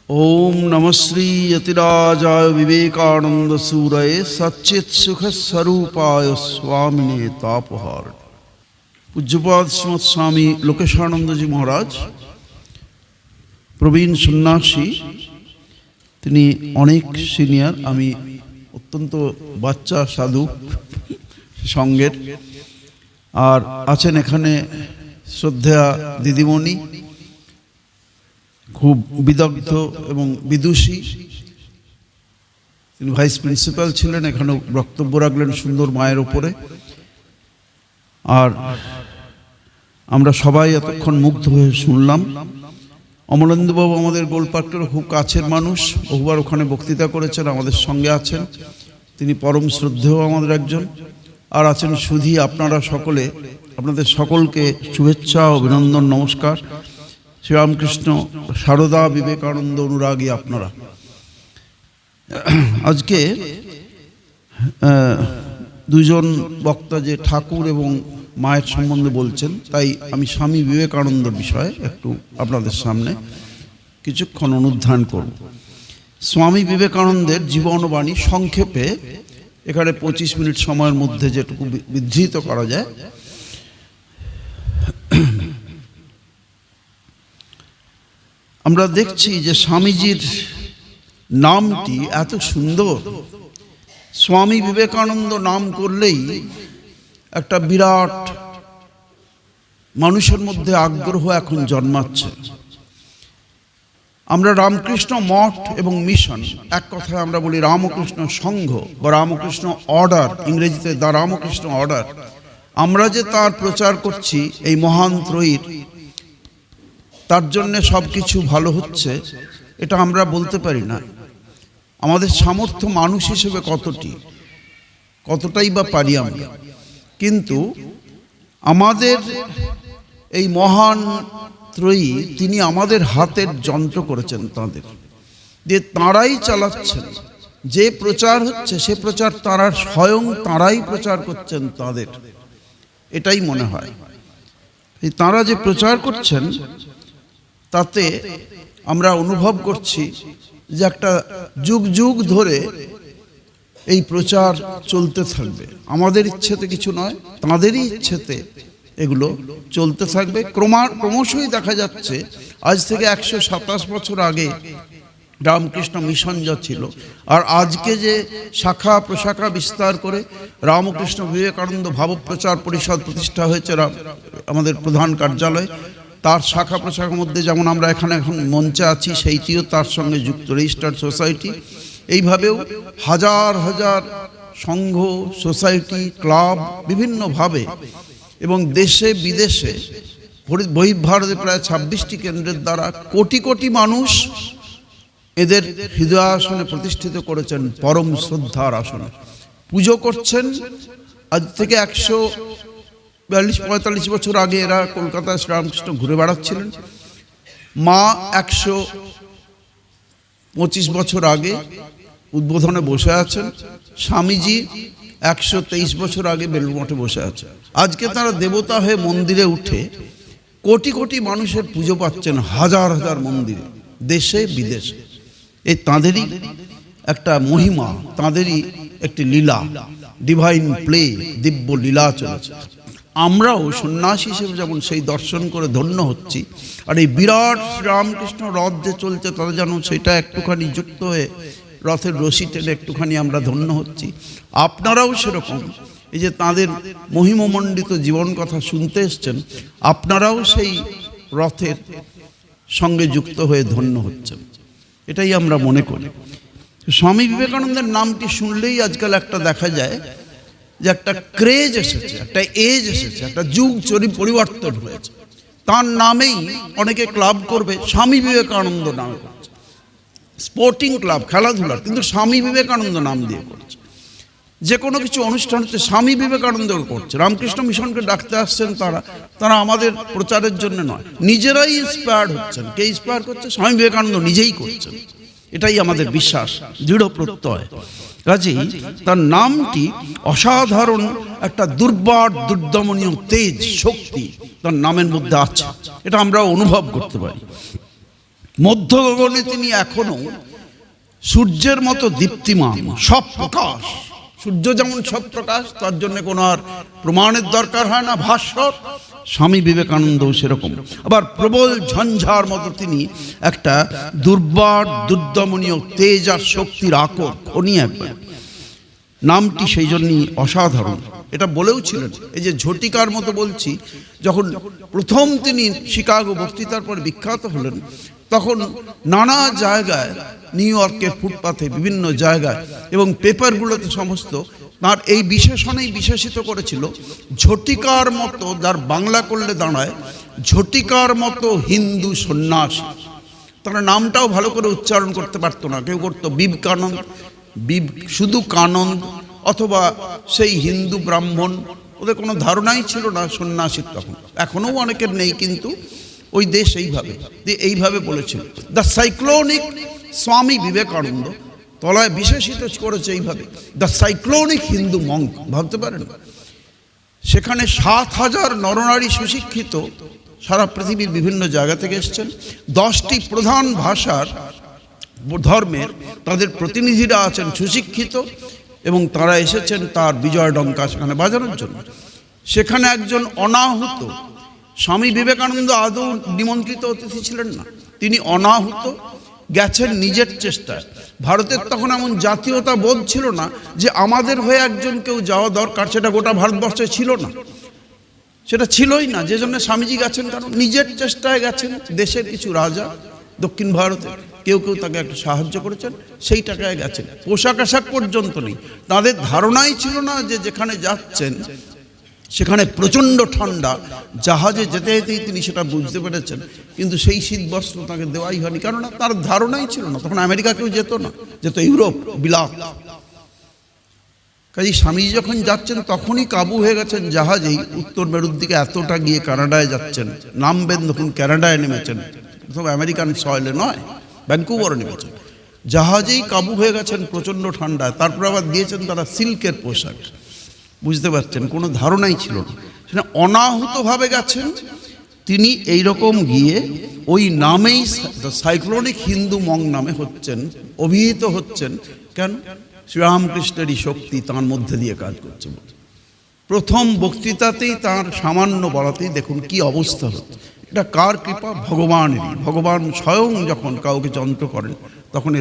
ओम नमः श्री यतिराजाय विवेकानंद सूरये सच्चित सुख स्वरूपाय स्वामिने तापहार। पूज्यपाद श्रीमद स्वामी लोकेशानंद जी महाराज प्रवीण सन्यासी, তিনি অনেক সিনিয়র, আমি অত্যন্ত বাচ্চা সাধু সঙ্গের। আর আছেন এখানে শ্রদ্ধেয়া দিদিমণি, খুব বিদগ্ধ এবং বিদুষী। তিনি ভাইস প্রিন্সিপাল ছিলেন, এখানে বক্তব্য রাখলেন সুন্দর মায়ের ওপরে। আর আমরা সবাই এতক্ষণ মুগ্ধ হয়ে শুনলাম। অমলেন্দুবাবু আমাদের গোলপার্কের খুব কাছের মানুষ, বহুবার ওখানে বক্তৃতা করেছেন, আমাদের সঙ্গে আছেন। তিনি পরম শ্রদ্ধেয় আমাদের একজন। আর আছেন সুধী, আপনারা সকলে, আপনাদের সকলকে শুভেচ্ছা, অভিনন্দন, নমস্কার। শ্রীরামকৃষ্ণ সারদা বিবেকানন্দ অনুরাগী আপনারা। আজকে দুজন বক্তা যে ঠাকুর এবং মায়ের সম্বন্ধে বলছেন, তাই আমি স্বামী বিবেকানন্দের বিষয়ে একটু আপনাদের সামনে কিছুক্ষণ অনুধ্যান করব। স্বামী বিবেকানন্দের জীবনবাণী সংক্ষেপে এখানে 25 মিনিট সময়ের মধ্যে যেটুকু বিধৃত করা যায়। আমরা দেখছি যে স্বামীজির নামটি এত সুন্দর। স্বামী বিবেকানন্দ নাম করলেই একটা বিরাট মানুষের মধ্যে আগ্রহ এখন জন্মাচ্ছে। আমরা রামকৃষ্ণ মঠ এবং মিশন, এক কথায় আমরা বলি রামকৃষ্ণ সংঘ বা রামকৃষ্ণ অর্ডার, ইংরেজিতে দ্য রামকৃষ্ণ অর্ডার, আমরা যে তার প্রচার করছি এই মহান ত্রয়ীর, তার জন্যে সব কিছু ভালো হচ্ছে, এটা আমরা বলতে পারি না। আমাদের সামর্থ্য মানুষ হিসেবে কতটাই বা পারি আমরা। কিন্তু আমাদের এই মহান ত্রয়ী, তিনি আমাদের হাতের যন্ত্র করেছেন তাঁদের, যে তাঁরাই চালাচ্ছেন। যে প্রচার হচ্ছে সে প্রচার তাঁরা স্বয়ং, তাঁরাই প্রচার করছেন তাঁদের, এটাই মনে হয়। এই তাঁরা যে প্রচার করছেন তাতে আমরা অনুভব করছি যে একটা যুগ যুগ ধরে এই প্রচার চলতে থাকবে। আমাদের ইচ্ছেতে কিছু নয়, তাঁদেরই ইচ্ছেতে এগুলো চলতে থাকবে। ক্রমশই দেখা যাচ্ছে, আজ থেকে 127 বছর আগে রামকৃষ্ণ মিশন যা ছিল, আর আজকে যে শাখা প্রশাখা বিস্তার করে রামকৃষ্ণ বিবেকানন্দ ভাবপ্রচার পরিষদ প্রতিষ্ঠা হয়েছে আমাদের প্রধান কার্যালয়, তার শাখা প্রশাখার মধ্যে যেমন আমরা এখানে এখন মঞ্চে আছি, সেইটিও তার সঙ্গে যুক্ত, রেজিস্টার্ড সোসাইটি। এইভাবেও হাজার হাজার সংঘ, সোসাইটি, ক্লাব বিভিন্নভাবে এবং দেশে বিদেশে বহির্ভারতে প্রায় 26টি কেন্দ্রের দ্বারা কোটি কোটি মানুষ এদের হৃদয়াসনে প্রতিষ্ঠিত করেছেন, পরম শ্রদ্ধার আসনে পুজো করছেন। আজ থেকে 142-45 বছর আগে এরা কলকাতায় শ্রীরামকৃষ্ণ ঘুরে বেড়াচ্ছিলেন। মা 125 বছর আগে উদ্বোধনে বসে আছেন। স্বামীজি 123 বছর আগে বেলুড়মঠে বসে আছেন। আজকে তারা দেবতা হয়ে মন্দিরে উঠে কোটি কোটি মানুষের পুজো পাচ্ছেন, হাজার হাজার মন্দিরে, দেশে বিদেশে। এই তাঁদেরই একটা মহিমা, তাঁদেরই একটি লীলা, ডিভাইন প্লে, দিব্য লীলা চলেছে। আমরাও সন্ন্যাসী হিসেবে যেমন সেই দর্শন করে ধন্য হচ্ছি, আর এই বিরাট রামকৃষ্ণ রথ যে চলছে, তারা যেন সেটা একটুখানি যুক্ত হয়ে রথের রশি টেনে একটুখানি আমরা ধন্য হচ্ছি। আপনারাও সেরকম, এই যে তাঁদের মহিমমণ্ডিত জীবন কথা শুনতে এসছেন, আপনারাও সেই রথের সঙ্গে যুক্ত হয়ে ধন্য হচ্ছেন, এটাই আমরা মনে করি। স্বামী বিবেকানন্দের নামটি শুনলেই আজকাল একটা দেখা যায় যে একটা ক্রেজ এসেছে, একটা এজ এসেছে, একটা যুগ পরিবর্তন হয়েছে। তার নামেই অনেকে ক্লাব করবে, স্বামী বিবেকানন্দ নামে করছে, স্পোর্টিং ক্লাব, খেলাধুলার, কিন্তু স্বামী বিবেকানন্দ নাম দিয়ে করছে। যে কোনো কিছু অনুষ্ঠান হচ্ছে স্বামী বিবেকানন্দ করছে। রামকৃষ্ণ মিশনকে ডাকতে আসছেন তারা আমাদের প্রচারের জন্য নয়, নিজেরাই ইন্সপায়ার্ড হচ্ছেন। কে ইন্সপায়ার করছে? স্বামী বিবেকানন্দ নিজেই করছেন। এটাই আমাদের বিশ্বাস, দৃঢ় প্রত্যয়। কাজেই তার নামটি অসাধারণ একটা দুর্বার দুর্দমনীয় তেজ, শক্তি তার নামের মধ্যে আছে, এটা আমরা অনুভব করতে পারি। মধ্য গগনে তিনি এখনো সূর্যের মতো দীপ্তিমান, সব প্রকাশ। সূর্য যেমন সব প্রকাশ, তার জন্য কোনো আর প্রমাণের দরকার হয় না, ভাস্বর। স্বামী বিবেকানন্দও সেরকম। আবার প্রবল ঝঞ্ঝার মতো তিনি একটা দুর্বার দুর্দমনীয় তেজ আর শক্তির আকর, খনি একবার। নামটি সেই জন্যই অসাধারণ। এটা বলেও ছিলেন, এই যে ঝটিকার মতো বলছি, যখন প্রথম তিনি শিকাগো বক্তৃতার পর বিখ্যাত হলেন, তখন নানা জায়গায়, নিউ ইয়র্কের ফুটপাথে, বিভিন্ন জায়গায় এবং পেপারগুলোতে সমস্ত তার এই বিশেষণেই বিশেষিত করেছিল, ঝটিকার মতো, যার বাংলা করলে দাঁড়ায় ঝটিকার মতো হিন্দু সন্ন্যাসী। তারা নামটাও ভালো করে উচ্চারণ করতে পারতো না, কেউ করতো বিবেকানন্দ, শুধু কানন্দ, অথবা সেই হিন্দু ব্রাহ্মণ। ওদের কোনো ধারণাই ছিল না সন্ন্যাসীর তখন, এখনও অনেকের নেই, কিন্তু ওই দেশ এইভাবে বলেছিল। দ্য সাইক্লোনিক স্বামী বিবেকানন্দ তলায় বিশেষিত করেছে এইভাবে, দ্য সাইক্লোনিক হিন্দু মঙ্ক। ভাবতে পারেন, সেখানে 7,000 নরনারী সুশিক্ষিত, সারা পৃথিবীর বিভিন্ন জায়গা থেকে এসছেন। 10টি প্রধান ভাষার ধর্মের তাদের প্রতিনিধিরা আছেন সুশিক্ষিত, এবং তারা এসেছেন তার বিজয় ডঙ্কা সেখানে বাজানোর জন্য। সেখানে একজন অনাহুত, স্বামী বিবেকানন্দ আদৌ নিমন্ত্রিত অতিথি ছিলেন না, তিনি অনাহুত গেছেন নিজের চেষ্টায়। ভারতের তখন এমন জাতীয়তা বোধ ছিল না যে আমাদের হয়ে একজন কেউ যাওয়া দরকার, সেটা গোটা ভারতবর্ষে ছিল না, সেটা ছিলই না। যে জন্য স্বামীজি গেছেন, কারণ নিজের চেষ্টায় গেছেন। দেশের কিছু রাজা দক্ষিণ ভারতে কেউ কেউ তাকে একটু সাহায্য করেছেন, সেই টাকায় গেছেন। পোশাক আশাক পর্যন্ত নেই, তাদের ধারণাই ছিল না যে যেখানে যাচ্ছেন সেখানে প্রচণ্ড ঠান্ডা। জাহাজে যেতে যেতেই তিনি সেটা বুঝতে পেরেছেন, কিন্তু সেই শীত বস্ত্র তাকে দেওয়াই হয়নি, কারণ তার ধারণাই ছিল না। তখন আমেরিকা কেউ যেত না, যেত ইউরোপ, বিলাত। কাজে স্বামীজি যখন যাচ্ছেন তখনই কাবু হয়ে গেছেন জাহাজেই, উত্তর মেরুর দিকে এতটা গিয়ে কানাডায় যাচ্ছেন, নামবেন তখন কানাডায় নেমেছেন, প্রথম আমেরিকান সয়েলে নয়, ভ্যাঙ্কুভারে নেমেছেন। জাহাজেই কাবু হয়ে গেছেন প্রচণ্ড ঠান্ডায়। তারপর আবার দিয়েছেন তারা সিল্কের পোশাক। বুঝতে পারছেন, কোনো ধারণাই ছিল না। সেটা অনাহুতভাবে গেছেন তিনি। এইরকম গিয়ে ওই নামেই সাইক্লোনিক হিন্দু মং নামে হচ্ছেন, অভিহিত হচ্ছেন। কেন? শ্রীরামকৃষ্ণেরই শক্তি তাঁর মধ্যে দিয়ে কাজ করছে। প্রথম বক্তৃতাতেই তাঁর সামান্য বলাতেই দেখুন কি অবস্থা হচ্ছে। এটা কার কৃপা? ভগবানেরই। ভগবান স্বয়ং যখন কাউকে যন্ত্র করেন তখন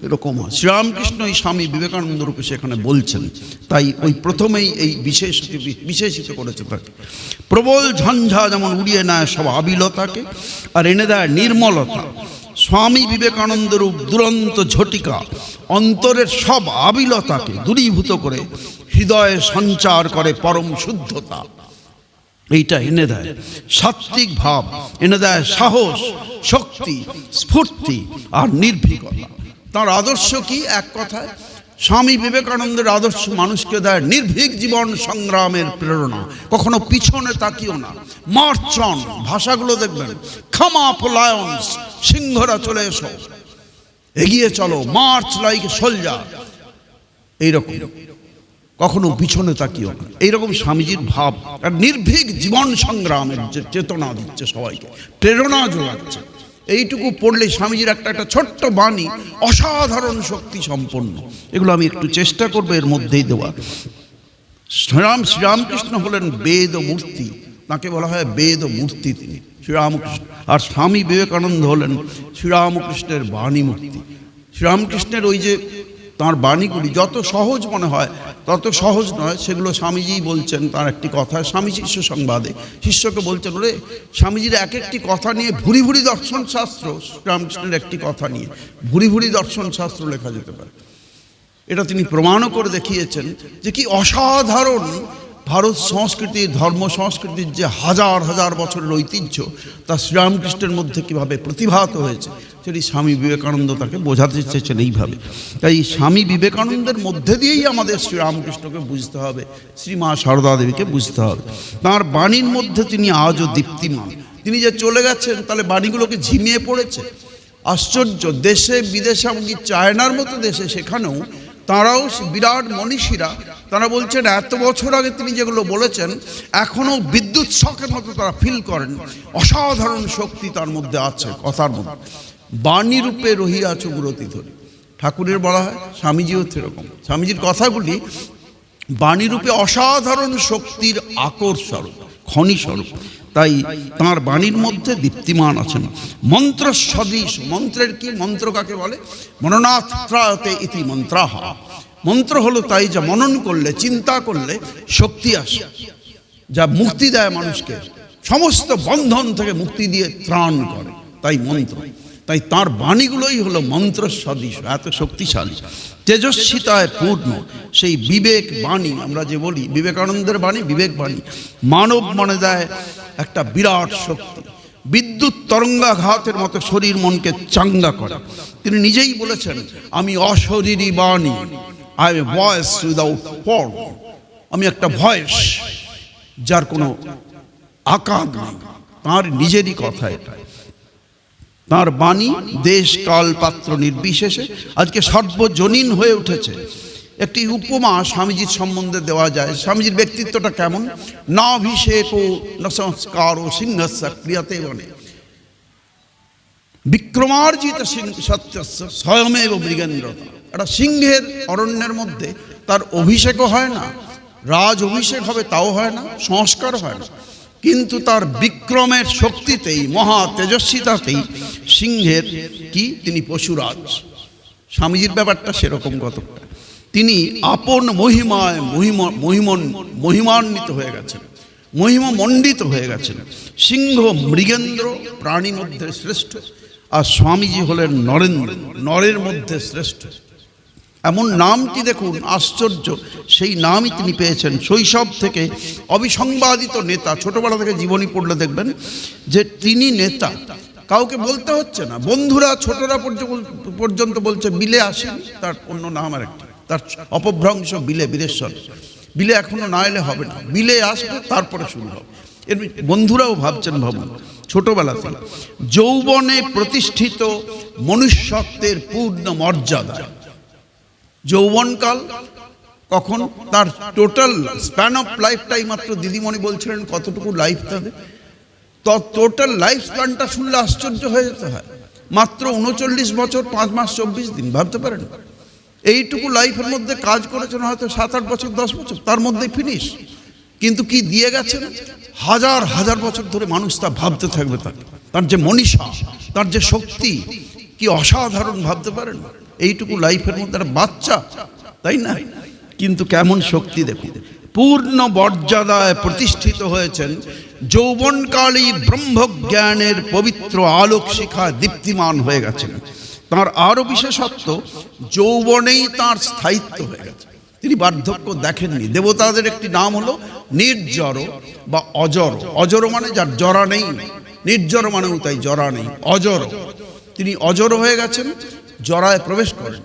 এরকম হয়। শ্রীরামকৃষ্ণ এই স্বামী বিবেকানন্দ রূপে সেখানে বলছেন, তাই ওই প্রথমেই এই বিশেষিত করেছে তাকে। প্রবল ঝঞ্ঝা যেমন উড়িয়ে নেয় সব আবিলতাকে আর এনে দেয় নির্মলতা, স্বামী বিবেকানন্দ রূপ দুরন্ত ঝটিকা অন্তরের সব আবিলতাকে দূরীভূত করে হৃদয়ে সঞ্চার করে পরম শুদ্ধতা। এইটা এনে দেয় সাত্ত্বিক ভাব, এনে দেয় সাহস, শক্তি, স্ফূর্তি আর নির্ভীকতা। তার আদর্শ কি? এক কথায়, স্বামী বিবেকানন্দের আদর্শ মানুষকে দেয় নির্ভীক জীবন সংগ্রামের প্রেরণা। কখনো পিছনে তাকিও না, মার্চ অন। ভাষাগুলো দেখবেন, কাম আপ লায়ন্স, সিংহরা চলে এসো, এগিয়ে চলো, মার্চ লাইক সোলজার। এইরকম, কখনো পিছনে তাকিও না, এইরকম স্বামীজির ভাব। আর নির্ভীক জীবন সংগ্রামের যে চেতনা দিচ্ছে, সবাইকে প্রেরণা যোগাচ্ছে। এইটুকু পড়লে স্বামীজির একটা ছোট্ট বাণী অসাধারণ শক্তি সম্পন্ন। এগুলো আমি একটু চেষ্টা করবো এর মধ্যেই দেওয়া। শ্রীরামকৃষ্ণ হলেন বেদ মূর্তি, তাকে বলা হয় বেদ মূর্তি তিনি, শ্রীরামকৃষ্ণ। আর স্বামী বিবেকানন্দ হলেন শ্রীরামকৃষ্ণের বাণী মূর্তি। শ্রীরামকৃষ্ণের ওই যে তাঁর বাণীগুলি যত সহজ মনে হয় তত সহজ নয়, সেগুলো স্বামীজি বলছেন। তার একটি কথা স্বামী শিষ্য সংবাদে শিষ্যকে বলছেন, ওরে স্বামীজির এক একটি কথা নিয়ে ভুরি ভুরি দর্শনশাস্ত্র, রামকৃষ্ণের একটি কথা নিয়ে ভুরি ভুরি দর্শনশাস্ত্র লেখা যেতে পারে। এটা তিনি প্রমাণও করে দেখিয়েছেন যে কি অসাধারণ ভারত সংস্কৃতির, ধর্ম সংস্কৃতির যে হাজার হাজার বছরের ঐতিহ্য, তা শ্রীরামকৃষ্ণের মধ্যে কীভাবে প্রতিভাত হয়েছে, সেটি স্বামী বিবেকানন্দ তাকে বোঝাতে চেয়েছেন এইভাবে। তাই স্বামী বিবেকানন্দের মধ্যে দিয়েই আমাদের শ্রীরামকৃষ্ণকে বুঝতে হবে, শ্রীমা সারদা দেবীকে বুঝতে হবে। তাঁর বাণীর মধ্যে তিনি আজও দীপ্তিমান। তিনি যে চলে গেছেন, তাহলে বাণীগুলোকে ঝিমিয়ে পড়েছে। আশ্চর্য, দেশে বিদেশে, এমনকি চায়নার মতো দেশে, সেখানেও তাঁরাও বিরাট মনীষীরা, তারা বলছেন এত বছর আগে তিনি যেগুলো বলেছেন এখনও বিদ্যুৎ শকের মতো তারা ফিল করেন। অসাধারণ শক্তি তার মধ্যে আছে কথার মধ্যে। বাণী রূপে রহিয়াছ গুরতি ধরে। ঠাকুরের বলা হয়, স্বামীজিও সেরকম। স্বামীজির কথাগুলি বাণী রূপে অসাধারণ শক্তির আকর স্বরূপ, খনি স্বরূপ। তাই তাঁর বাণীর মধ্যে দীপ্তিমান আছেন। মন্ত্র সদৃশ, মন্ত্রের কি, মন্ত্র কাকে বলে? মননাথ ত্রায়তে ইতি মন্ত্রাহা। মন্ত্র হলো তাই যা মনন করলে, চিন্তা করলে শক্তি আসে, যা মুক্তি দেয় মানুষকে, সমস্ত বন্ধন থেকে মুক্তি দিয়ে ত্রাণ করে, তাই মন্ত্র। তাই তাঁর বাণীগুলোই হলো মন্ত্র সদৃশ, এত শক্তিশালী, তেজস্বিতায় পূর্ণ। সেই বিবেক বাণী, আমরা যে বলি বিবেকানন্দের বাণী, বিবেক বাণী মানব মনে দেয় একটা বিরাট শক্তি। বিদ্যুৎ তরঙ্গাঘাতের মতো শরীর মনকে চাঙ্গা করে। তিনি নিজেই বলেছেন, আমি অশরীরী বাণী, I M A voice without form. আমি একটা ভয়েস, যার কোনো আকার নেই। তাঁর নিজেরই কথা এটা। তাঁর বাণী দেশ কাল পাত্র নির্বিশেষে আজকে সর্বজনীন হয়ে উঠেছে। একটি উপমা স্বামীজির সম্বন্ধে দেওয়া যায়। স্বামীজির ব্যক্তিত্বটা কেমন? নাভিষেক ও সংস্কার ও সিংহস্য ক্রিয়াতে বনে বিক্রমার্জিত সত্যস্য স্বয়মেব মৃগেন্দ্রতা। একটা সিংহের অরণ্যের মধ্যে তার অভিষেকও হয় না, রাজ অভিষেক হবে তাও হয় না, সংস্কার হয় না, কিন্তু তার বিক্রমের শক্তিতেই, মহা তেজস্বিতাতেই সিংহের কি, তিনি পশুরাজ। স্বামীজির ব্যাপারটা সেরকম কতটা। তিনি আপন মহিমায় মহিমান্বিত হয়ে গেছেন, মহিমামণ্ডিত হয়ে গেছেন। সিংহ মৃগেন্দ্র প্রাণীর মধ্যে শ্রেষ্ঠ, আর স্বামীজি হলেন নরেন্দ্র, নরের মধ্যে শ্রেষ্ঠ। এমন নামটি দেখুন, আশ্চর্য। সেই নামই তিনি পেয়েছেন শৈশব থেকে। অবিসংবাদিত নেতা, ছোটবেলা থেকে জীবনী পড়লে দেখবেন যে তিনি নেতা, কাউকে বলতে হচ্ছে না। বন্ধুরা, ছোটরা পর্যন্ত বলছে বিলে আসেন, তার অন্য নাম আর একটা, তার অপভ্রংশ বিলে, বীরেশ্বর। বিলে এখনো না এলে হবে না, বিলে আসবে তারপরে শুরু হবে। এর বন্ধুরাও ভাবছেন, ভাবুন, ছোটবেলাতে যৌবনে প্রতিষ্ঠিত মনুষ্যত্বের পূর্ণ মর্যাদা। যৌবনকাল কখন, তার টোটাল স্প্যান অফ লাইফটাই মাত্র, দিদিমণি বলছিলেন কতটুকু লাইফ তাদের, তো টোটাল লাইফ স্প্যানটা শুনলে আশ্চর্য হয়ে যেতে হয়। মাত্র 39 বছর 5 মাস 24 দিন, ভাবতে পারেন? এইটুকু লাইফের মধ্যে কাজ করেছেন হয়তো 7-8 বছর, 10 বছর, তার মধ্যে ফিনিশ। কিন্তু কি দিয়ে গেছেন, হাজার হাজার বছর ধরে মানুষ তা ভাবতে থাকবে। তার যে মনীষা, তার যে শক্তি, কি অসাধারণ, ভাবতে পারেন? এইটুকু লাইফের মধ্যে একটা বাচ্চা, তাই না? কিন্তু কেমন শক্তি দেখুন। পূর্ণ মর্যাদায় প্রতিষ্ঠিত হয়েছেন। যৌবনকালেই ব্রহ্মজ্ঞানের পবিত্র আলোক শিখা দীপ্তিমান হয়ে গেছেন। তাঁর আরো বিশেষত্ব, যৌবনেই তাঁর স্থায়িত্ব হয়ে গেছে। তিনি বার্ধক্য দেখেননি। দেবতাদের একটি নাম হলো নির্জর বা অজর। অজর মানে যার জরা নেই, নির্জর মানেও তাই জরা নেই, অজর। তিনি অজর হয়ে গেছেন, জরায় প্রবেশ করেন।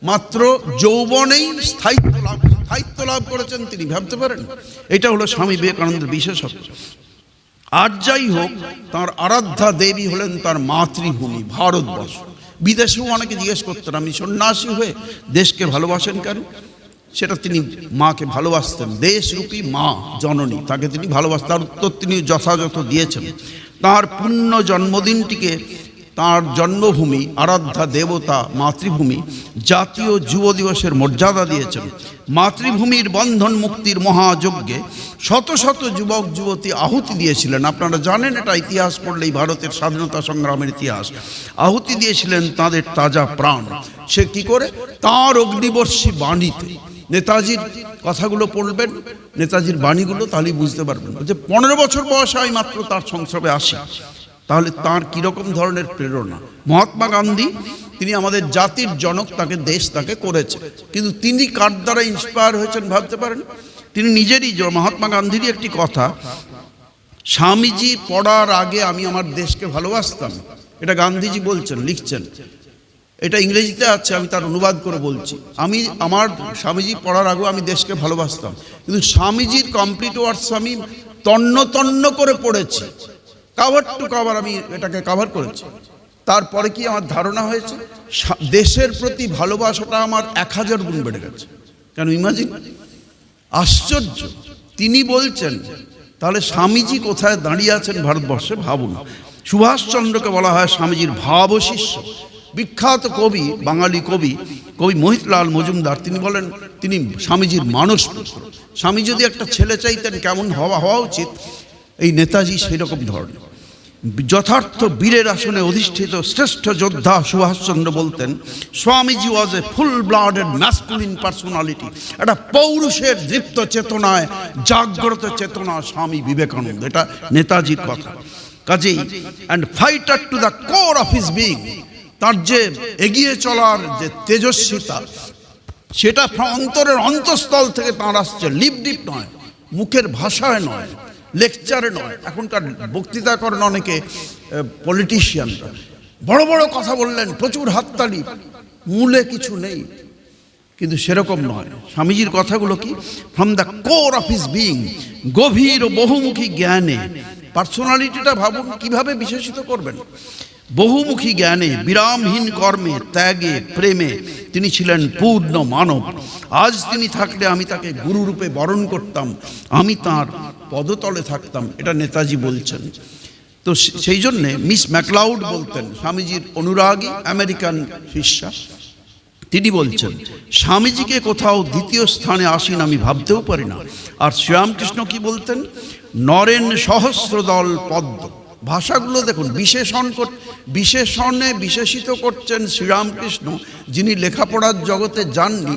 মাত্র যৌবনেই স্থায়িত্ব লাভ করেছেন তিনি, ভাবতে পারেন? এটা হলো স্বামী বিবেকানন্দের বিশেষত্ব। আর যাই হোক, তাঁর আরাধ্যা দেবী হলেন তার মাতৃভূমি ভারতবর্ষ। বিদেশেও অনেকে জিজ্ঞেস করতেন, আপনি সন্ন্যাসী হয়ে দেশকে ভালোবাসেন কেন? সেটা তিনি মাকে ভালোবাসতেন, দেশরূপী মা জননী, তাকে তিনি ভালোবাসতেন। তার উত্তর তিনি যথাযথ দিয়েছেন। তাঁর পুণ্য জন্মদিনটিকে তাঁর জন্মভূমি, আরাধ্যা দেবতা মাতৃভূমি, জাতীয় যুব দিবসের মর্যাদা দিয়েছেন। মাতৃভূমির বন্ধন মুক্তির মহাযজ্ঞে শত শত যুবক যুবতী আহুতি দিয়েছিলেন। আপনারা জানেন, এটা ইতিহাস পড়লেই, ভারতের স্বাধীনতা সংগ্রামের ইতিহাস। আহুতি দিয়েছিলেন তাদের তাজা প্রাণ। সে কি করে? তাঁর অগ্নিবর্ষী বাণীতে। নেতাজির কথাগুলো পড়বেন, নেতাজির বাণীগুলো, তাহলেই বুঝতে পারবেন যে 15 বছর বয়সে আমি মাত্র তার সংস্রবে আসি। তাহলে তার কীরকম ধরনের প্রেরণা। মহাত্মা গান্ধী, তিনি আমাদের জাতির জনক, তাকে দেশ তাকে করেছে, কিন্তু তিনি কার দ্বারা ইন্সপায়ার হয়েছেন ভাবতে পারেন? তিনি নিজেরই, মহাত্মা গান্ধীরই একটি কথা, স্বামীজি পড়ার আগে আমি আমার দেশকে ভালোবাসতাম। এটা গান্ধীজি বলছেন, লিখছেন। এটা ইংরেজিতে আছে, আমি তার অনুবাদ করে বলছি। আমার স্বামীজি পড়ার আগেও আমি দেশকে ভালোবাসতাম, কিন্তু স্বামীজির কমপ্লিট ওয়ার্কস আমি তন্ন করে পড়েছি, কাভার টু কাভার আমি এটাকে কাভার করেছি। তারপরে কি আমার ধারণা হয়েছে, দেশের প্রতি ভালোবাসাটা আমার 1000 গুণ বেড়ে গেছে। কেন, ইমাজিন, আশ্চর্য। তিনি বলছেন, তাহলে স্বামীজি কোথায় দাঁড়িয়ে আছেন ভারতবর্ষে, ভাবুন। সুভাষচন্দ্রকে বলা হয় স্বামীজির ভাবশিষ্য। বিখ্যাত কবি, বাঙালি কবি মহিতলাল মজুমদার, তিনি বলেন তিনি স্বামীজির মানস পুত্র। স্বামী যদি একটা ছেলে চাইতেন কেমন হওয়া উচিত, এই নেতাজি সেই রকম ধরনের যথার্থ বীরের আসনে অধিষ্ঠিত শ্রেষ্ঠ যোদ্ধা সুভাষচন্দ্র বলতেন, স্বামীজি ওয়াজ এ ফুল ব্লাডেড ম্যাসকুলিন পার্সোনালিটি। একটা পৌরুষের দীপ্ত চেতনায় জাগ্রত চেতনা স্বামী বিবেকানন্দ, এটা নেতাজির কথা। কাজেই and fighter to the core of his being, তার যে এগিয়ে চলার যে তেজস্বিতা, সেটা অন্তরের অন্তঃস্থল থেকে তাঁর আসছে, লিপডিপ নয়, মুখের ভাষায় নয়, লেকচারে নয়। এখনকার বক্তৃতা করেন অনেকে পলিটিশিয়ানরা, বড় বড় কথা বললেন, প্রচুর হাততালি, মূলে কিছু নেই। কিন্তু সেরকম নয়, স্বামীজির কথাগুলো কি from the core of his being, গভীর ও বহুমুখী জ্ঞানে। পার্সোনালিটিটা ভাবুন কিভাবে বিশেষিত করবেন। বহুমুখী জ্ঞানে, বিরামহীন কর্মে, ত্যাগে, প্রেমে তিনি ছিলেন পূর্ণ মানব। আজ তিনি থাকলে আমি তাকে গুরুরূপে বরণ করতাম, আমি তার পদতলে থাকতাম, এটা নেতাজি বলছেন। তো সেই জন্যে মিস ম্যাকলাউড বলতেন, স্বামীজির অনুরাগী আমেরিকান শিষ্যা, তিনি বলছেন স্বামীজিকে কোথাও দ্বিতীয় স্থানে আসীন আমি ভাবতেও পারি না। আর শ্রীরামকৃষ্ণ কি বলতেন, নরেন সহস্রদল পদ্ম। ভাষাগুলো দেখুন, বিশেষণে বিশেষিত করছেন শ্রীরামকৃষ্ণ, যিনি লেখাপড়ার জগতে যাননি।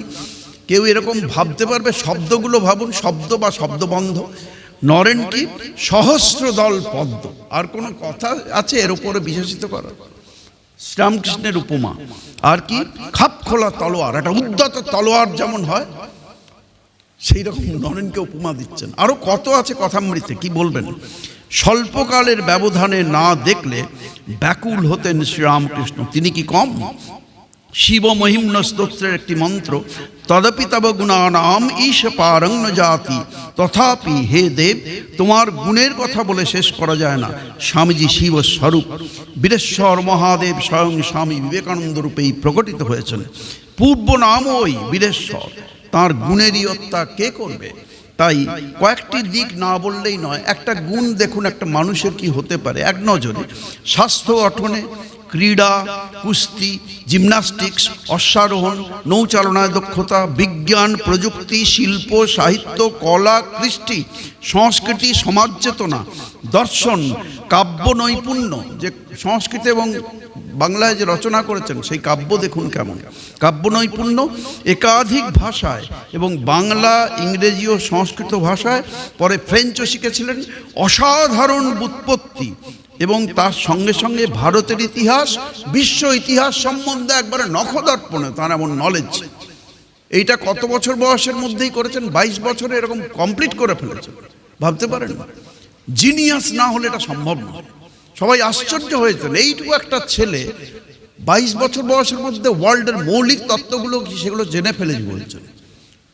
কেউ এরকম ভাবতে পারবে? শব্দগুলো ভাবুন, শব্দ বা শব্দবন্ধ। নরেন কি সহস্রদল পদ্ম, আর কোনো কথা আছে এর উপরে বিশেষিত করা? শ্রীরামকৃষ্ণের উপমা। আর কি খাপ খোলা তলোয়ার, একটা উদ্যত তলোয়ার যেমন হয় সেই রকম নরেনকে উপমা দিচ্ছেন। আরো কত আছে কথামৃতে, কি বলবেন। স্বল্পকালের ব্যবধানে না দেখলে ব্যাকুল হতেন শ্রীরামকৃষ্ণ, তিনি কি কম? শিব মহিম্ন স্তোত্রের একটি মন্ত্র, তদপি তব গুণানাম ঈশ পারং ন জাতি, তথাপি হে দেব, তোমার গুণের কথা বলে শেষ করা যায় না। স্বামীজি শিব স্বরূপ, বীরেশ্বর মহাদেব স্বয়ং স্বামী বিবেকানন্দ রূপেই প্রকটিত হয়েছেন। পূর্ব নাম ওই বীরেশ্বর, তাঁর গুণেরই হত্যা কে করবে? তাই কয়েকটি দিক না বললেই নয়। একটা গুণ দেখুন একটা মানুষের কি হতে পারে এক নজরে। স্বাস্থ্য গঠনে, ক্রীড়া, কুস্তি, জিমন্যাস্টিক্স, অশ্বারোহণ, নৌচালনায় দক্ষতা, বিজ্ঞান, প্রযুক্তি, শিল্প, সাহিত্য, কলা, কৃষ্টি, সংস্কৃতি, সমাজ চেতনা, দর্শন, কাব্য নৈপুণ্য, যে সংস্কৃত এবং বাংলায় যে রচনা করেছেন সেই কাব্য দেখুন কেমন, কাব্য নৈপুণ্য, একাধিক ভাষায় এবং বাংলা, ইংরেজি ও সংস্কৃত ভাষায়, পরে ফ্রেঞ্চও শিখেছিলেন, অসাধারণ ব্যুৎপত্তি এবং তার সঙ্গে সঙ্গে ভারতের ইতিহাস, বিশ্ব ইতিহাস সম্বন্ধে একবারে নখদর্পণে তার এমন নলেজ। এইটা কত বছর বয়সের মধ্যেই করেছেন? 22 বছরে এরকম কমপ্লিট করে ফেলেছেন। ভাবতে পারেন, জিনিয়াস না হলে এটা সম্ভব নয়। সবাই আশ্চর্য হয়েছেন, এইটুকু একটা ছেলে 22 বছর বয়সের মধ্যে ওয়ার্ল্ডের মৌলিক তত্ত্বগুলো কি সেগুলো জেনে ফেলেছে বলছেন।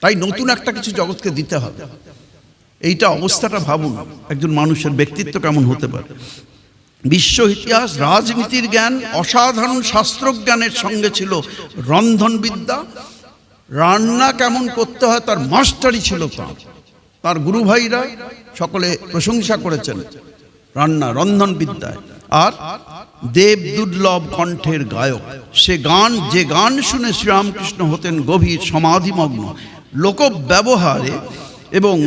তাই নতুন একটা কিছু জগৎকে দিতে হবে। এইটা অবস্থাটা ভাবুন, একজন মানুষের ব্যক্তিত্ব কেমন হতে পারে। বিশ্ব ইতিহাস, রাজনীতির জ্ঞান, অসাধারণ শাস্ত্রজ্ঞানের সঙ্গে ছিল রন্ধনবিদ্যা। রান্না কেমন করতে হয় তার মাস্টারই ছিল তার গুরু ভাইরা সকলে প্রশংসা করেছেন রন্ধনবিদ্যায়। আর দেব দুর্লভ কণ্ঠের গায়ক, যে গান শুনে শ্রীরামকৃষ্ণ হতেন গভীর সমাধিমগ্ন। লোক ব্যবহারে এবং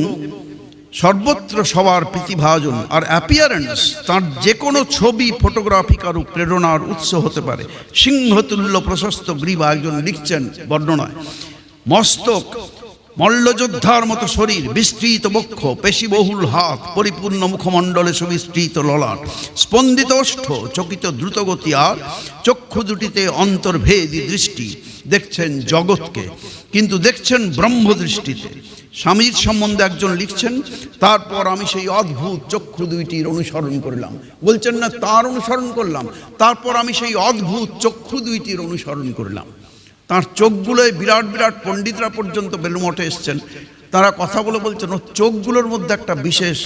সর্বত্র সবার প্রীতিভাজন। আর অ্যাপিয়ারেন্স, তার যে কোনো ছবি ফটোগ্রাফি কারু প্রেরণার উৎস হতে পারে। সিংহতুল্য প্রশস্ত গ্রীবা, একজন লিখছেন বর্ণনায়, মস্তক, মল্লযোদ্ধার মতো শরীর, বিস্তৃত বক্ষ, পেশিবহুল হাত, পরিপূর্ণ মুখমণ্ডলে সুবিস্তৃত ললাট, স্পন্দিত ওষ্ঠ, চকিত দ্রুতগতি, আর চক্ষু দুটিতে অন্তর্ভেদী দৃষ্টি। দেখছেন জগৎকে কিন্তু দেখছেন ব্রহ্মদৃষ্টিতে। স্বামীর সম্বন্ধে একজন লিখছেন, তারপর আমি সেই অদ্ভুত চক্ষু দুইটির অনুসরণ করলাম। বলছেন না তার অনুসরণ করলাম, তারপর আমি সেই অদ্ভুত চক্ষু দুইটির অনুসরণ করলাম। তার চোখগুলোয় বিরাট বিরাট পণ্ডিতরা পর্যন্ত বেলুমঠে এসছেন, তারা কথা বলে বলছেন ওর চোখগুলোর মধ্যে একটা বিশেষ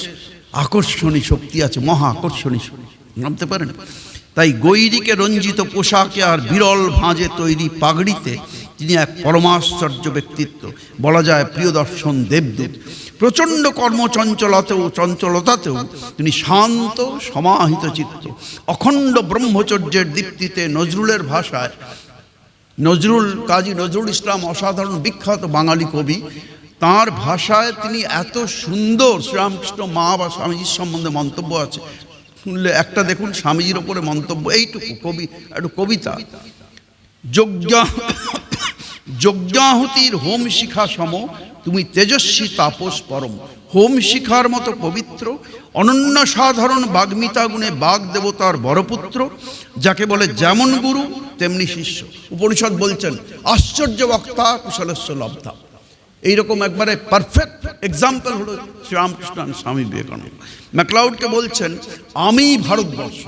আকর্ষণী শক্তি আছে, মহা আকর্ষণী শক্তি, জানতে পারেন। তাই গৈরিকে রঞ্জিত পোশাকে আর বিরল ভাঁজে তৈরি পাগড়িতে তিনি এক পরমাশ্চর্য ব্যক্তিত্ব, বলা যায় প্রিয় দর্শন দেবদূত। প্রচণ্ড চঞ্চলতাতেও তিনি শান্ত সমাহিত চিত্ত। অখণ্ড ব্রহ্মচর্যের দীপ্তিতে নজরুলের ভাষায়, কাজী নজরুল ইসলাম অসাধারণ বিখ্যাত বাঙালি কবি, তার ভাষায় তিনি এত সুন্দর শ্রীরামকৃষ্ণ মা বা স্বামীজির সম্বন্ধে মন্তব্য আছে, শুনলে একটা দেখুন স্বামীজির ওপরে মন্তব্য, এইটুকু একটু কবিতা। যজ্ঞাহুতির হোম শিখা সম, তুমি তেজস্বী তাপস পরম। হোম শিখার মতো পবিত্র, অনন্য সাধারণ বাগ্মিতা গুণে বাগ দেবতার বরপুত্র, যাকে বলে যেমন গুরু তেমনি শিষ্য। উপনিষদ বলছেন আশ্চর্য বক্তা কুশলস্য লব্ধা। এইরকম একবারে পারফেক্ট এক্সাম্পল হলো শ্রীরামকৃষ্ণ স্বামী বিবেকানন্দ। ম্যাকলাউডকে বলছেন আমি ভারতবর্ষ।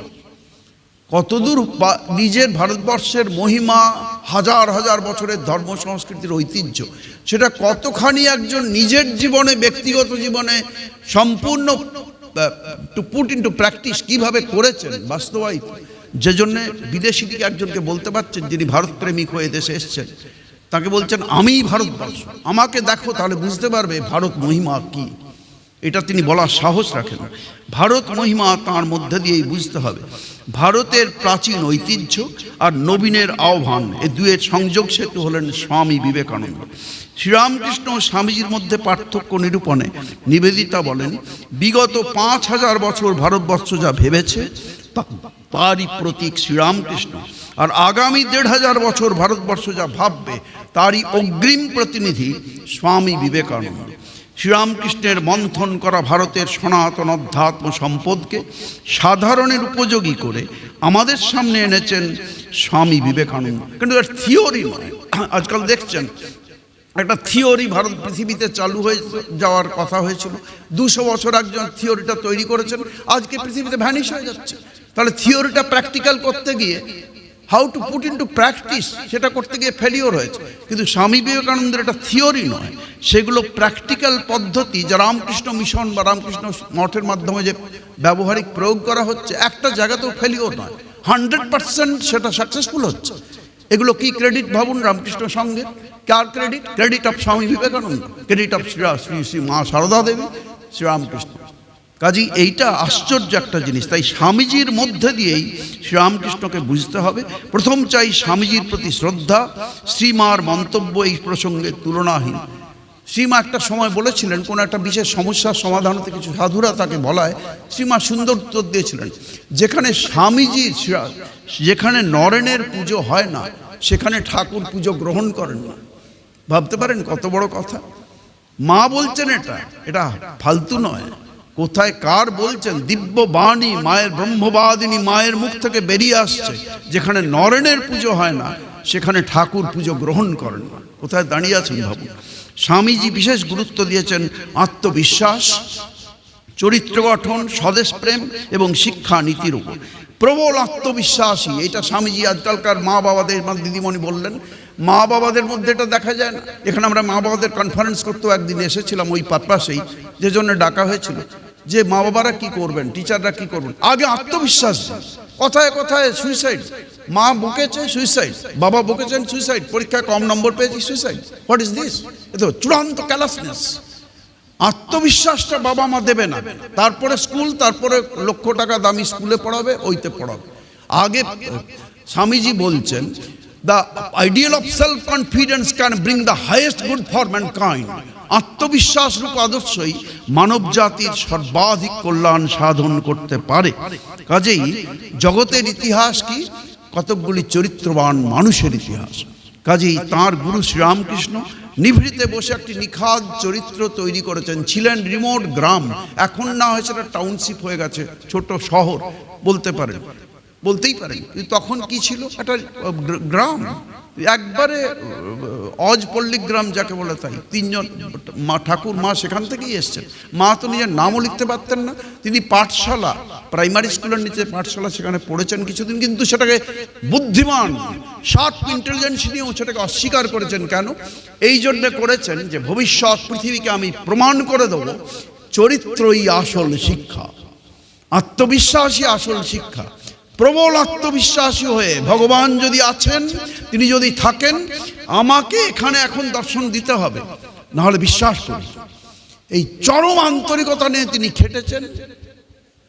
কতদূর নিজের ভারতবর্ষের মহিমা, হাজার হাজার বছরের ধর্ম সংস্কৃতির ঐতিহ্য, সেটা কতখানি একজন নিজের জীবনে, ব্যক্তিগত জীবনে সম্পূর্ণ টু পুট ইনটু প্র্যাকটিস কিভাবে করেছেন বাস্তবায়িত, যে জন্যে বিদেশি থেকে একজনকে বলতে পারছেন যিনি ভারতপ্রেমিক হয়ে দেশে এসছেন, তাকে বলছেন আমি ভারতবর্ষ, আমাকে দেখো তাহলে বুঝতে পারবে ভারত মহিমা কি। এটা তিনি বলার সাহস রাখেন। ভারত মহিমা তাঁর মধ্যে দিয়েই বুঝতে হবে। ভারতের প্রাচীন ঐতিহ্য আর নবীনের আহ্বান, এ দুয়ের সংযোগ সেতু হলেন স্বামী বিবেকানন্দ। শ্রীরামকৃষ্ণ ও স্বামীজির মধ্যে পার্থক্য নিরূপণে নিবেদিতা বলেন, বিগত 5000 বছর ভারতবর্ষ যা ভেবেছে তারই প্রতীক শ্রীরামকৃষ্ণ, আর আগামী 1500 বছর ভারতবর্ষ যা ভাববে তারই অগ্রিম প্রতিনিধি স্বামী বিবেকানন্দ। শ্রীরামকৃষ্ণের মন্থন করা ভারতের সনাতন অধ্যাত্ম সম্পদকে সাধারণের উপযোগী করে আমাদের সামনে এনেছেন স্বামী বিবেকানন্দ। কিন্তু এর থিওরি নয়। আজকাল দেখছেন একটা থিওরি ভারত পৃথিবীতে চালু হয়ে যাওয়ার কথা হয়েছিল, 200 বছর একজন থিওরিটা তৈরি করেছেন, আজকে পৃথিবীতে ভ্যানিশ হয়ে যাচ্ছে। তাহলে থিওরিটা প্র্যাকটিক্যাল করতে গিয়ে, how to put into practice, সেটা করতে গিয়ে ফেলিওর হয়েছে। কিন্তু স্বামী বিবেকানন্দের এটা থিওরি নয়, সেগুলো প্র্যাকটিক্যাল পদ্ধতি, যা রামকৃষ্ণ মিশন বা রামকৃষ্ণ মঠের মাধ্যমে যে ব্যবহারিক প্রয়োগ করা হচ্ছে, একটা জায়গাতেও ফেলিওর নয়, 100% সেটা সাকসেসফুল হচ্ছে। এগুলো কি ক্রেডিট ভাবুন রামকৃষ্ণ সঙ্গে, কার credit? Credit of Swami Vivekananda, credit of Shri Shri মা সারদা দেবী, শ্রীরামকৃষ্ণ। কাজী এইটা আশ্চর্য একটা জিনিস। তাই স্বামীজির মধ্যে দিয়েই শ্রীরামকৃষ্ণকে বুঝতে হবে। প্রথম চাই স্বামীজির প্রতি শ্রদ্ধা। শ্রীমার মন্তব্য এই প্রসঙ্গে তুলনাহীন। শ্রীমা একটা সময় বলেছিলেন, কোনো একটা বিশেষ সমস্যার সমাধান হতে কিছু সাধুরা তাকে বলায়, শ্রীমা সুন্দর উত্তর দিয়েছিলেন, যেখানে স্বামীজির, যেখানে নরেনের পুজো হয় না সেখানে ঠাকুর পুজো গ্রহণ করেন না। ভাবতে পারেন কত বড় কথা। মা বলছেন এটা ফালতু নয়। কোথায় কার বলছেন? দিব্য বাণী, মায়ের ব্রহ্মবাদিনী মায়ের মুখ থেকে বেরিয়ে আসছে, যেখানে নরেনের পুজো হয় না সেখানে ঠাকুর পুজো গ্রহণ করেন না। কোথায় দাঁড়িয়ে আছেন ভাবুন। স্বামীজি বিশেষ গুরুত্ব দিয়েছেন আত্মবিশ্বাস, চরিত্র গঠন, স্বদেশ প্রেম এবং শিক্ষা নীতির উপর। প্রবল আত্মবিশ্বাসী, এটা স্বামীজি আজকালকার মা বাবাদের, দিদিমণি বললেন, মা বাবাদের মধ্যে এটা দেখা যায় না। এখানে আমরা মা বাবাদের কনফারেন্স করতেও একদিন এসেছিলাম ওই পারপাসেই, যে জন্য ডাকা হয়েছিল, যে মা বাবারা কি করবেন, টিচাররা কি করবেন। আগে আত্মবিশ্বাস, কথায় কথায় সুইসাইড, মা বকেছে সুইসাইড, বাবা বকেছেন সুইসাইড, পরীক্ষায় কম নম্বর পেয়েছি সুইসাইড। What is this? এ তো চূড়ান্ত ক্যালাসনেস। আত্মবিশ্বাসটা বাবা মা দেবে না, তারপরে স্কুল, তারপরে লক্ষ টাকা দামি স্কুলে পড়াবে, ওইতে পড়াবে। আগে স্বামীজি বলছেন, the ideal of self confidence can bring the highest good for mankind. আত্মবিশ্বাস রূপ আদর্শই মানব জাতির সর্বাধিক কল্যাণ সাধন করতে পারে। কাজেই জগতের ইতিহাস কি? কতকগুলি চরিত্রবান মানুষের ইতিহাস। কাজেই তাঁর গুরু শ্রীরামকৃষ্ণ নিভৃতে বসে একটি নিখাদ চরিত্র তৈরি করেছেন। ছিলেন রিমোট গ্রাম, এখন না হয় সেটা টাউনশিপ হয়ে গেছে, ছোট শহর বলতে পারেন, বলতেই পারেন। তখন কি ছিল? একটা গ্রাম, একবারে অজপল্লী গ্রাম যাকে বলে। তাই 3 জন মা, ঠাকুর মা সেখান থেকেই এসছেন। মা তো নিজের নামও লিখতে পারতেন না, তিনি পাঠশালা, প্রাইমারি স্কুলের নিচে পাঠশালা, সেখানে পড়েছেন কিছুদিন, কিন্তু সেটাকে বুদ্ধিমান, শার্প ইন্টেলিজেন্স নিয়েও সেটাকে অস্বীকার করেছেন। কেন? এই জন্যে করেছেন যে ভবিষ্যৎ পৃথিবীকে আমি প্রমাণ করে দেবো চরিত্রই আসল শিক্ষা, আত্মবিশ্বাসই আসল শিক্ষা। প্রবল আত্মবিশ্বাসী হয়ে ভগবান যদি আছেন, তিনি যদি থাকেন, আমাকে এখানে এখন দর্শন দিতে হবে, নাহলে বিশ্বাস করি। এই চরম আন্তরিকতা নিয়ে তিনি খেটেছেন,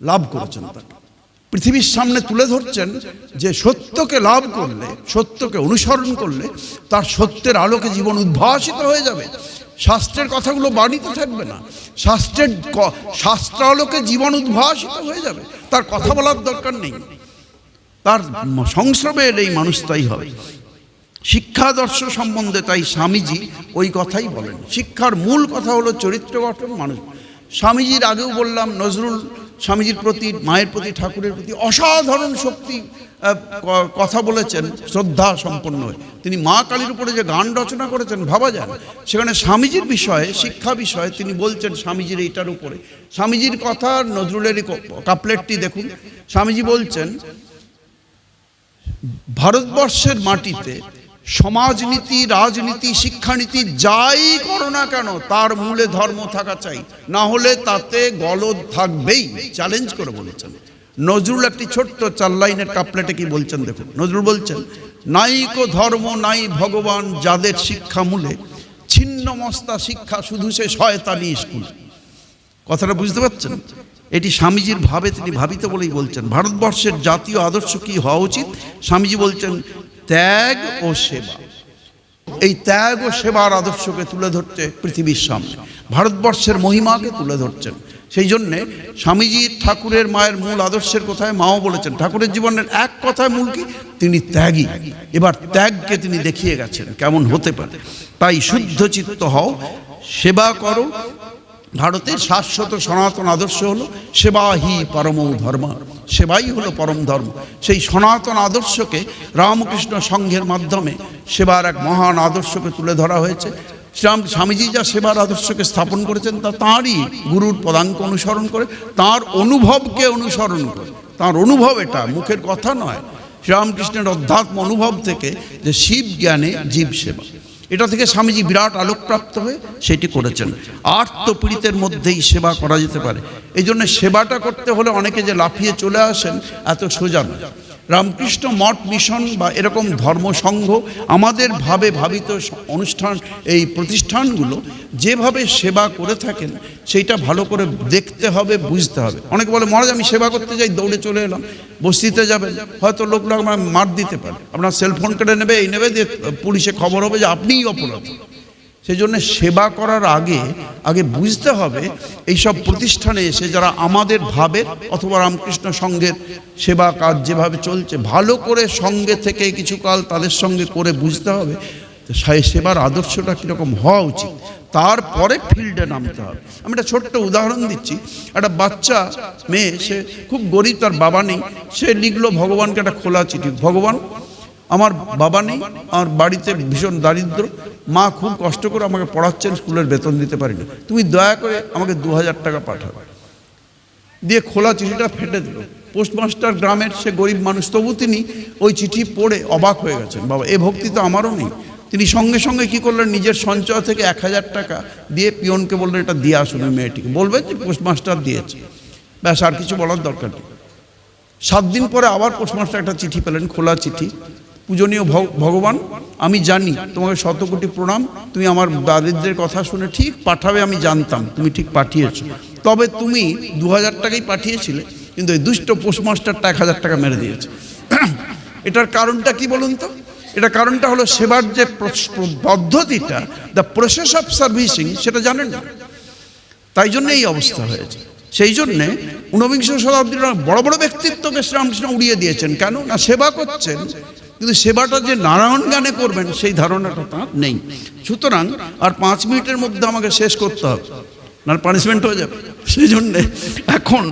লাভ করেছেন। তাকে পৃথিবীর সামনে তুলে ধরছেন যে সত্যকে লাভ করলে, সত্যকে অনুসরণ করলে তার সত্যের আলোকে জীবন উদ্ভাসিত হয়ে যাবে। শাস্ত্রের কথাগুলো বাড়িতে থাকবে না, শাস্ত্রালোকে জীবন উদ্ভাসিত হয়ে যাবে। তার কথা বলার দরকার নেই, তার সংস্রবে এই মানুষ তাই হবে। শিক্ষাদর্শ সম্বন্ধে তাই স্বামীজি ওই কথাই বলেন। শিক্ষার মূল কথা হলো চরিত্র গঠন। মানুষ, স্বামীজির আগেও বললাম, নজরুল স্বামীজির প্রতি, মায়ের প্রতি, ঠাকুরের প্রতি অসাধারণ শক্তি কথা বলেছেন, শ্রদ্ধা সম্পন্ন হয়ে। তিনি মা কালীর উপরে যে গান রচনা করেছেন ভাবা যায় না। সেখানে স্বামীজির বিষয়ে, শিক্ষা বিষয়ে তিনি বলছেন স্বামীজির এইটার উপরে। স্বামীজির কথা নজরুলের কাপলেটটি দেখুন। স্বামীজি বলছেন, ভারতবর্ষের মাটিতে সমাজনীতি, রাজনীতি, শিক্ষানীতি যাই করো না কেন তার মূলে ধর্ম থাকা চাই, না হলে তাতে গলদ থাকবেই, চ্যালেঞ্জ করে বলেছেন। নজরুল একটি ছোট্ট 4 লাইনের কাপলেটে কি বলছেন দেখুন। নজরুল বলছেন, নাইকো ধর্ম নাই ভগবান যাদের শিক্ষা মূলে, ছিন্ন মস্তা শিক্ষা শুধু সে শয়তানি স্কুল। কথাটা বুঝতে পারছেন? এটি স্বামীজির ভাবে, তিনি ভাবিত বলেই বলছেন। ভারতবর্ষের জাতীয় আদর্শ কি হওয়া উচিত? স্বামীজি বলছেন, ত্যাগ ও সেবা। এই ত্যাগ ও সেবার আদর্শকে তুলে ধরতে পৃথিবীর সামনে, ভারতবর্ষের মহিমাকে তুলে ধরছেন। সেই জন্যে স্বামীজির, ঠাকুরের, মায়ের মূল আদর্শের কথায় মাও বলেছেন, ঠাকুরের জীবনের এক কথায় মূল কি? তিনি ত্যাগী। এবার ত্যাগকে তিনি দেখিয়ে গেছেন কেমন হতে পারে। তাই শুদ্ধ চিত্ত হও, সেবা করো। ভারতের শাশ্বত সনাতন আদর্শ হলো সেবাহি পরম ধর্ম, সেবাই হলো পরম ধর্ম। সেই সনাতন আদর্শকে রামকৃষ্ণ সংঘের মাধ্যমে সেবার এক মহান আদর্শকে তুলে ধরা হয়েছে। স্বামীজি যা সেবার আদর্শকে স্থাপন করেছেন তা তাঁরই গুরুর পদাঙ্ক অনুসরণ করে, তাঁর অনুভবকে অনুসরণ করে। তাঁর অনুভব, এটা মুখের কথা নয়। শ্রীরামকৃষ্ণের অধ্যাত্ম অনুভব থেকে যে শিব জ্ঞানে জীব সেবা, এটা থেকে স্বামীজি বিরাট আলোকপ্রাপ্ত হয়ে সেটি করেছেন। আর্তপীড়িতের মধ্যেই সেবা করা যেতে পারে। এই জন্য সেবাটা করতে হলে অনেকে যে লাফিয়ে চলে আসেন, এত সোজা নয়। রামকৃষ্ণ মঠ, মিশন বা এরকম ধর্মসংঘ, আমাদের ভাবিত অনুষ্ঠান, এই প্রতিষ্ঠানগুলো যেভাবে সেবা করে থাকেন সেইটা ভালো করে দেখতে হবে, বুঝতে হবে। অনেকে বলে, মহারাজ আমি সেবা করতে যাই, দৌড়ে চলে এলাম। বস্তিতে যাবেন, হয়তো লোক আমার মার দিতে পারে, আপনার সেলফোন কেটে নেবে, এই নেবে, দিয়ে পুলিশে খবর হবে যে আপনিই অপরাধী। সেই জন্য সেবা করার আগে বুঝতে হবে এইসব প্রতিষ্ঠানে এসে যারা আমাদের ভাবের অথবা রামকৃষ্ণ সংঘের সেবা কাজ যেভাবে চলছে, ভালো করে সঙ্গে থেকে কিছুকাল তাদের সঙ্গে করে বুঝতে হবে সেই সেবার আদর্শটা কীরকম হওয়া উচিত। তারপরে ফিল্ডে নামতে হবে। আমি একটা ছোট্ট উদাহরণ দিচ্ছি। একটা বাচ্চা মেয়ে, সে খুব গরিব, তার বাবা নেই। সে লিখলো ভগবানকে একটা খোলা চিঠি, ভগবান আমার বাবা নেই, আমার বাড়িতে ভীষণ দারিদ্র, মা খুব কষ্ট করে আমাকে পড়াচ্ছেন, স্কুলের বেতন দিতে পারি না, তুমি দয়া করে আমাকে 2000 টাকা পাঠাবে। দিয়ে খোলা চিঠিটা ফেটে দিল। পোস্টমাস্টার গ্রামের, সে গরিব মানুষ, তবু তিনি ওই চিঠি পড়ে অবাক হয়ে গেছেন, বাবা এ ভক্তি তো আমারও নেই। তিনি সঙ্গে সঙ্গে কী করলেন, নিজের সঞ্চয় থেকে 1000 টাকা দিয়ে পিয়নকে বললেন, এটা দিয়ে আসুন ওই মেয়েটিকে, বলবেন যে পোস্টমাস্টার দিয়েছে, ব্যাস, আর কিছু বলার দরকার নেই। 7 দিন পরে আবার পোস্টমাস্টার একটা চিঠি পেলেন, খোলা চিঠি। পূজনীয় ভগবান, আমি জানি তোমাকে 100 কোটি প্রণাম, তুমি আমার দারিদ্রের কথা শুনে ঠিক পাঠাবে, আমি জানতাম তুমি ঠিক পাঠিয়েছ, তবে তুমি 2000 টাকাই পাঠিয়েছিলে, কিন্তু এই দুষ্ট পোস্টমাস্টারটা 1000 টাকা মেরে দিয়েছে। এটার কারণটা কি বলুন তো? এটা কারণটা হলো সেবার যে পদ্ধতিটা, দ্য প্রসেস অফ সার্ভিসিং, সেটা জানেন না। তাই জন্য এই অবস্থা হয়েছে। সেই জন্যে 19বিংশ শতাব্দীর বড় বড় ব্যক্তিত্বকে শ্রীরামকৃষ্ণ উড়িয়ে দিয়েছেন। কেন না? সেবা করছেন, কিন্তু সেবাটা যে নারায়ণ জ্ঞানে করবেন সেই ধারণাটা তাঁর নেই। সুতরাং আর 5 মিনিটের মধ্যে আমাকে শেষ করতে হবে, নাহলে পানিশমেন্ট হয়ে যাবে। সেই জন্যে এখন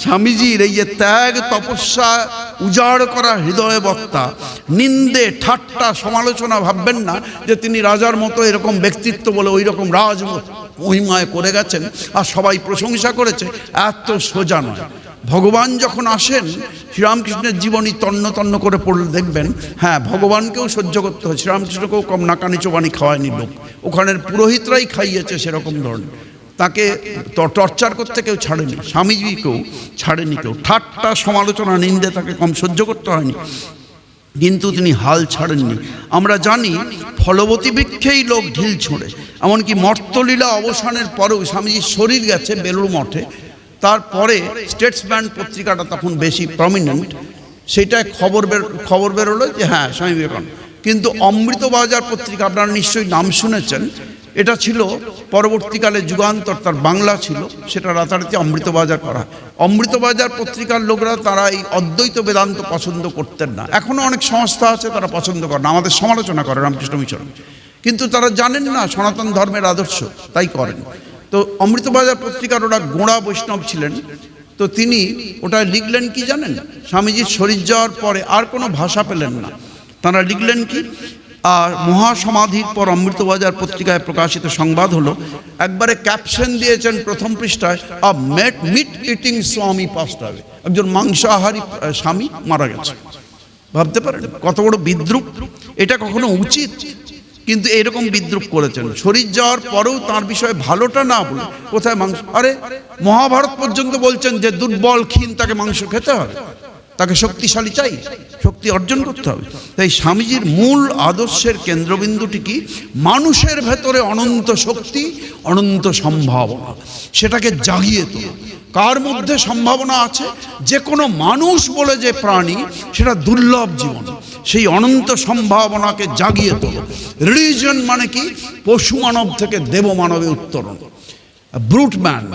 স্বামীজির এই যে ত্যাগ, তপস্যা, উজাড় করা হৃদয় বক্তা, নিন্দে, ঠাট্টা, সমালোচনা ভাববেন না যে তিনি রাজার মতো এরকম ব্যক্তিত্ব বলে ওই রকম রাজ মহিমায় করে গেছেন আর সবাই প্রশংসা করেছে, এত সোজা নয়। ভগবান যখন আসেন, শ্রীরামকৃষ্ণের জীবনী তন্ন তন্ন করে পড়লে দেখবেন, হ্যাঁ, ভগবানকেও সহ্য করতে হয়। শ্রীরামকৃষ্ণকেও কম নাকানি চোবানি খাওয়ায়নি লোক, ওখানের পুরোহিতরাই খাইয়েছে সেরকম ধরনের। তাকে টর্চার করতে কেউ ছাড়েনি, স্বামীজিকেও ছাড়েনি কেউ। ঠাট্টা, সমালোচনা, নিন্দে তাকে কম সহ্য করতে হয়নি। কিন্তু তিনি হাল ছাড়েননি। আমরা জানি ফলবতী বৃক্ষেই লোক ঢিল ছোঁড়ে, এমনকি মর্তলীলা অবসানের পরেও স্বামীজির শরীর গেছে বেলুড় মঠে, তারপরে স্টেটসম্যান পত্রিকাটা তখন বেশি প্রমিনেন্ট, সেটায় খবর বেরোলো যে হ্যাঁ স্বামী বিবেকানন্দ। কিন্তু অমৃতবাজার পত্রিকা আপনারা নিশ্চয়ই নাম শুনেছেন, এটা ছিল পরবর্তীকালে যুগান্তর, তার বাংলা ছিল, সেটা রাতারাতি অমৃতবাজার করা। অমৃতবাজার পত্রিকার লোকরা তারা এই অদ্বৈত বেদান্ত পছন্দ করতেন না। এখনও অনেক সংস্থা আছে তারা পছন্দ করে না, আমাদের সমালোচনা করে রামকৃষ্ণ মিশন, কিন্তু তারা জানেন না সনাতন ধর্মের আদর্শ, তাই করেন। তো অমৃতবাজার পত্রিকার ওরা গোঁড়া বৈষ্ণব ছিলেন, তো তিনি ওটা লিখলেন কি জানেন, স্বামীজির শরীর যাওয়ার পরে আর কোনো ভাষা পেলেন না, তারা লিখলেন কি, আর মহাসমাধির পর অমৃতবাজার পত্রিকায় প্রকাশিত সংবাদ হলো, একবারে ক্যাপশন দিয়েছেন প্রথম পৃষ্ঠায়, আ মিট ইটিং স্বামী পাস্ট অ্যাওয়ে, একজন মাংসাহারী স্বামী মারা গেছে। ভাবতে পারেন কত বড় বিদ্রুপ, এটা কখনো উচিত? কিন্তু এরকম বিদ্রুপ করেছেন। শরীর যাওয়ার পরেও তার বিষয়ে ভালোটা না বলে কোথায় মাংস, আরে মহাভারত পর্যন্ত বলছেন যে দুর্বল ক্ষীণ তাকে মাংস খেতে হবে, তাকে শক্তিশালী চাই, শক্তি অর্জন করতে হবে। তাই স্বামীজির মূল আদর্শের কেন্দ্রবিন্দুটি কি, মানুষের ভেতরে অনন্ত শক্তি, অনন্ত সম্ভাবনা, সেটাকে জাগিয়ে তোলা। কার মধ্যে সম্ভাবনা আছে? যে কোনো মানুষ বলে যে প্রাণী, সেটা দুর্লভ জীবন, সেই অনন্ত সম্ভাবনাকে জাগিয়ে তোলো। রিলিজন মানে কি, পশু মানব থেকে দেব মানবে উত্তরণ, brute man.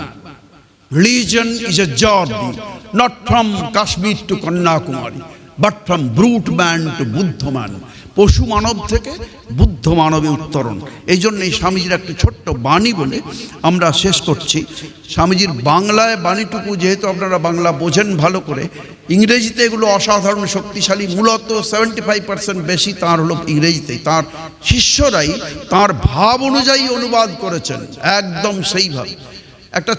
Religion is a journey, not from Kashmir to Kanyakumari, but from brute man to Buddha man. পশু মানব থেকে বুদ্ধ মানবে উত্তরণ। এই জন্যই স্বামীজির একটা ছোট্ট বাণী বলে আমরা শেষ করছি। স্বামীজির বাংলায় বাণীটুকু, যেহেতু আপনারা বাংলা বোঝেন ভালো করে, ইংরেজিতে এগুলো অসাধারণ শক্তিশালী, মূলত 75% বেশি তাঁর হলো ইংরেজিতেই, তাঁর শিষ্যরাই তাঁর ভাব অনুযায়ী অনুবাদ করেছেন, একদম সেইভাবে। একটা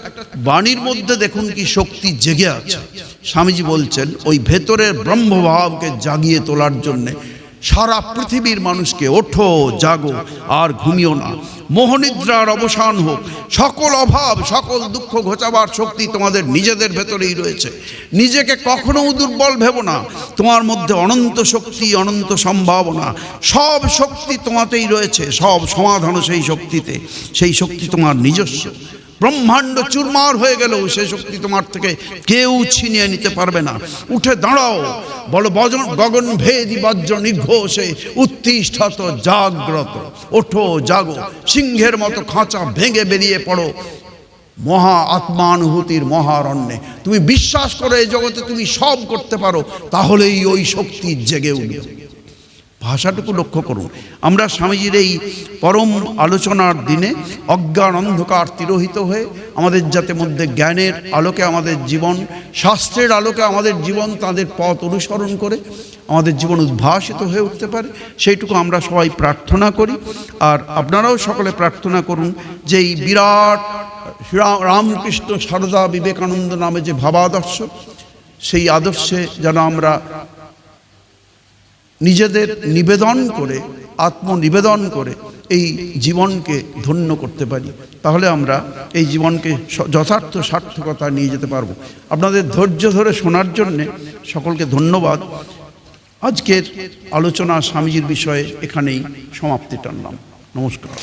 বাণীর মধ্যে দেখুন কি শক্তি জেগে আছে। স্বামীজি বলছেন ওই ভেতরের ব্রহ্মভাবকে জাগিয়ে তোলার জন্যে সারা পৃথিবীর মানুষকে, ওঠো জাগো আর ঘুমিও না, মোহনিদ্রার অবসান হোক, সকল অভাব সকল দুঃখ ঘোচাবার শক্তি তোমাদের নিজেদের ভেতরেই রয়েছে, নিজেকে কখনো দুর্বল ভেবো না, তোমার মধ্যে অনন্ত শক্তি, অনন্ত সম্ভাবনা, সব শক্তি তোমাতেই রয়েছে, সব সমাধানও সেই শক্তিতে, সেই শক্তি তোমার নিজস্ব। ব্রহ্মাণ্ড চুরমার হয়ে গেলেও সে শক্তি তোমার থেকে কেউ ছিনিয়ে নিতে পারবে না। উঠে দাঁড়াও, বলো গগন ভেদি বজ্র নিঘোষে উত্তিষ্ঠত জাগ্রত, ওঠো জাগো, সিংহের মতো খাঁচা ভেঙে বেরিয়ে পড়ো মহা আত্মানুভূতির মহারণ্যে। তুমি বিশ্বাস করো এই জগতে তুমি সব করতে পারো, তাহলেই ওই শক্তি জেগে উঠবে। ভাষাটুকু লক্ষ্য করুন। আমরা স্বামীজির এই পরম আলোচনার দিনে অজ্ঞান অন্ধকার তিরোহিত হয়ে আমাদের যাতে মধ্যে জ্ঞানের আলোকে আমাদের জীবন, শাস্ত্রের আলোকে আমাদের জীবন তাদের পথ অনুসরণ করে আমাদের জীবন উদ্ভাসিত হয়ে উঠতে পারে, সেইটুকু আমরা সবাই প্রার্থনা করি। আর আপনারাও সকলে প্রার্থনা করুন যে এই বিরাট রামকৃষ্ণ সারদা বিবেকানন্দ নামে যে ভাবাদর্শ, সেই আদর্শে যেন আমরা নিজেদের নিবেদন করে, আত্মনিবেদন করে এই জীবনকে ধন্য করতে পারি, তাহলে আমরা এই জীবনকে যথার্থ সার্থকতা নিয়ে যেতে পারবো। আপনাদের ধৈর্য ধরে শোনার জন্যে সকলকে ধন্যবাদ। আজকের আলোচনা স্বামীজির বিষয়ে এখানেই সমাপ্তি টানলাম। নমস্কার।